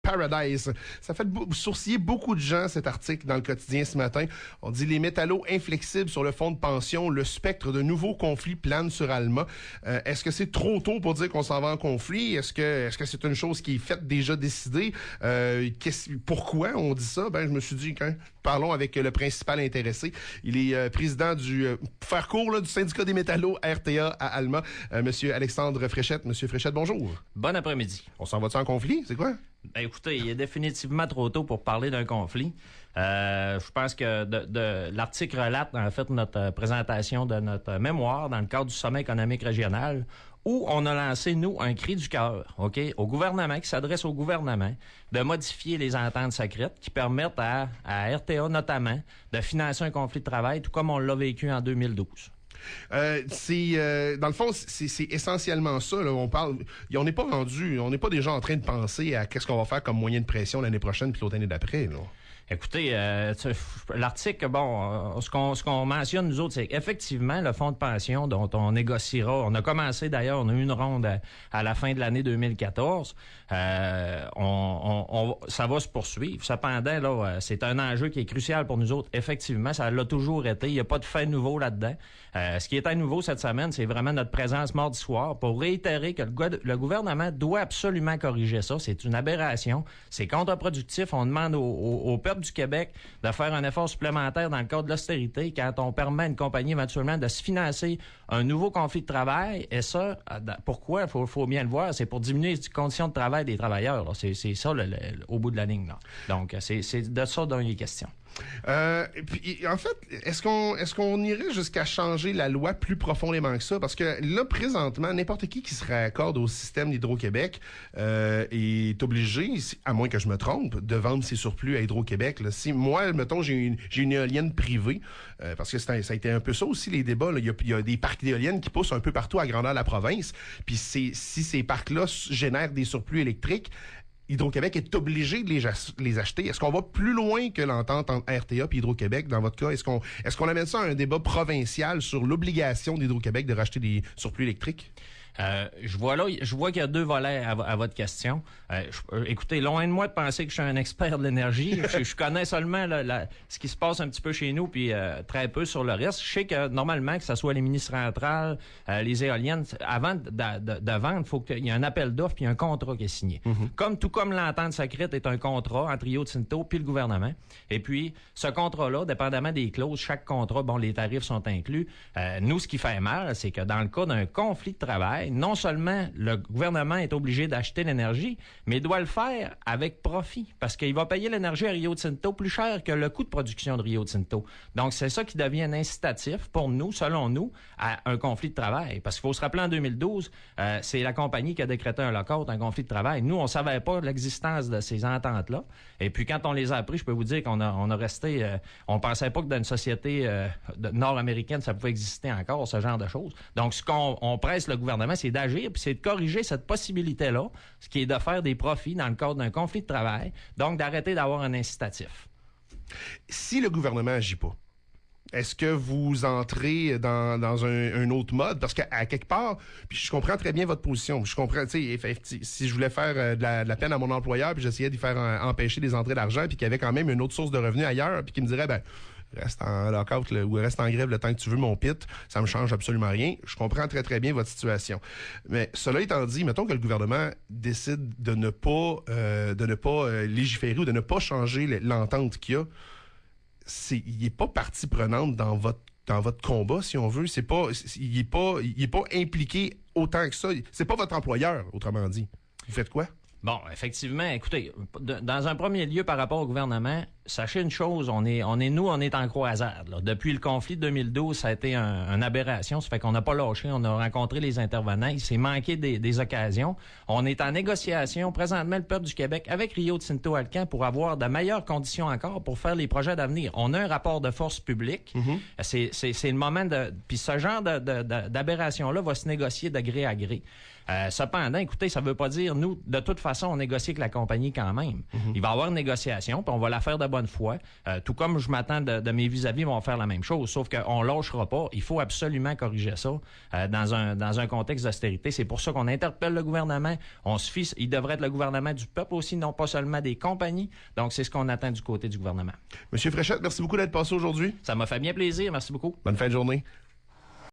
Paradise. Ça fait sourciller beaucoup de gens, cet article, dans le quotidien ce matin. On dit les métallos inflexibles sur le fonds de pension, le spectre de nouveaux conflits plane sur Alma. Est-ce que c'est trop tôt pour dire qu'on s'en va en conflit? Est-ce que c'est une chose qui est faite, déjà décidée? Pourquoi on dit ça? Je me suis dit, parlons avec le principal intéressé. Il est président pour faire court, du syndicat des métallos RTA à Alma. Monsieur Alexandre Fréchette. Monsieur Fréchette, bonjour. Bon après-midi. On s'en va-tu en conflit? C'est quoi? Écoutez, il est définitivement trop tôt pour parler d'un conflit. Je pense que l'article relate, en fait, notre présentation de notre mémoire dans le cadre du sommet économique régional, où on a lancé, nous, un cri du cœur, OK, au gouvernement, qui s'adresse au gouvernement, de modifier les ententes secrètes qui permettent à RTA, notamment, de financer un conflit de travail, tout comme on l'a vécu en 2012. Dans le fond, c'est essentiellement ça. Là, on n'est pas déjà en train de penser à qu'est-ce qu'on va faire comme moyen de pression l'année prochaine puis l'autre année d'après. Là. Écoutez, l'article, ce qu'on mentionne, nous autres, c'est qu'effectivement, le fonds de pension dont on négociera, on a commencé d'ailleurs, on a eu une ronde à la fin de l'année 2014, ça va se poursuivre. Cependant, là, c'est un enjeu qui est crucial pour nous autres. Effectivement, ça l'a toujours été. Il n'y a pas de fait nouveau là-dedans. Ce qui est à nouveau cette semaine, c'est vraiment notre présence mardi soir pour réitérer que le gouvernement doit absolument corriger ça. C'est une aberration. C'est contre-productif. On demande au peuple du Québec de faire un effort supplémentaire dans le cadre de l'austérité quand on permet à une compagnie éventuellement de se financer un nouveau conflit de travail. Et ça, pourquoi? Faut bien le voir. C'est pour diminuer les conditions de travail des travailleurs. Là. C'est ça au bout de la ligne. Là. Donc, c'est de ça dont il est question. Puis, en fait, est-ce qu'on irait jusqu'à changer la loi plus profondément que ça? Parce que là, présentement, n'importe qui se raccorde au système d'Hydro-Québec est obligé, à moins que je me trompe, de vendre ses surplus à Hydro-Québec. Là. Si moi, mettons, j'ai une éolienne privée, parce que ça a été un peu ça aussi, les débats. Là. Il y a des parcs d'éoliennes qui poussent un peu partout à grandeur de la province. Puis si ces parcs-là génèrent des surplus électriques, Hydro-Québec est obligé de les acheter. Est-ce qu'on va plus loin que l'entente entre RTA et Hydro-Québec dans votre cas? Est-ce qu'on amène ça à un débat provincial sur l'obligation d'Hydro-Québec de racheter des surplus électriques? Je vois qu'il y a deux volets à votre question. Écoutez, loin de moi de penser que je suis un expert de l'énergie. je connais seulement ce qui se passe un petit peu chez nous, puis très peu sur le reste. Je sais que normalement, que ce soit les ministres centrales, les éoliennes, avant de vendre, il faut qu'il y ait un appel d'offres puis un contrat qui est signé. Mm-hmm. Tout comme l'entente secrète est un contrat entre Rio Tinto puis le gouvernement. Et puis, ce contrat-là, dépendamment des clauses, chaque contrat, les tarifs sont inclus. Nous, ce qui fait mal, c'est que dans le cas d'un conflit de travail, non seulement le gouvernement est obligé d'acheter l'énergie, mais il doit le faire avec profit, parce qu'il va payer l'énergie à Rio Tinto plus cher que le coût de production de Rio Tinto. Donc, c'est ça qui devient un incitatif pour nous, selon nous, à un conflit de travail. Parce qu'il faut se rappeler, en 2012, c'est la compagnie qui a décrété un lockout, un conflit de travail. Nous, on savait pas l'existence de ces ententes-là. Et puis, quand on les a appris, je peux vous dire qu'on a resté... on pensait pas que dans une société nord-américaine, ça pouvait exister encore, ce genre de choses. Donc, ce qu'on presse le gouvernement, c'est d'agir, puis c'est de corriger cette possibilité-là, ce qui est de faire des profits dans le cadre d'un conflit de travail, donc d'arrêter d'avoir un incitatif. Si le gouvernement agit pas, est-ce que vous entrez dans un autre mode? Parce qu'à quelque part, puis je comprends très bien votre position. Je comprends, tu sais, si je voulais faire de la peine à mon employeur, puis j'essayais d'y faire empêcher des entrées d'argent, puis qu'il y avait quand même une autre source de revenus ailleurs, puis qu'il me dirait, reste en lockout ou reste en grève le temps que tu veux, mon pit, ça me change absolument rien. Je comprends très, très bien votre situation. Mais cela étant dit, mettons que le gouvernement décide de ne pas légiférer ou de ne pas changer l'entente qu'il y a, il est pas partie prenante dans votre combat, si on veut. Il est pas impliqué autant que ça. C'est pas votre employeur, autrement dit. Vous faites quoi? Bon, effectivement, écoutez, dans un premier lieu, par rapport au gouvernement, sachez une chose, on est en croisade. Là. Depuis le conflit de 2012, ça a été une aberration. Ça fait qu'on n'a pas lâché, on a rencontré les intervenants, il s'est manqué des occasions. On est en négociation, présentement, le peuple du Québec, avec Rio Tinto Alcan, pour avoir de meilleures conditions encore pour faire les projets d'avenir. On a un rapport de force publique. Mm-hmm. C'est le moment de... Puis ce genre d'aberration-là va se négocier de gré à gré. Cependant, écoutez, ça veut pas dire, nous, de toute façon, on négocie avec la compagnie quand même. Mm-hmm. Il va y avoir une négociation, puis on va la faire de bonne bonne foi. Tout comme je m'attends de mes vis-à-vis vont faire la même chose, sauf qu'on ne lâchera pas. Il faut absolument corriger ça dans un contexte d'austérité. C'est pour ça qu'on interpelle le gouvernement. On se fie, il devrait être le gouvernement du peuple aussi, non pas seulement des compagnies. Donc, c'est ce qu'on attend du côté du gouvernement. Monsieur Fréchette, merci beaucoup d'être passé aujourd'hui. Ça m'a fait bien plaisir. Merci beaucoup. Bonne fin de journée.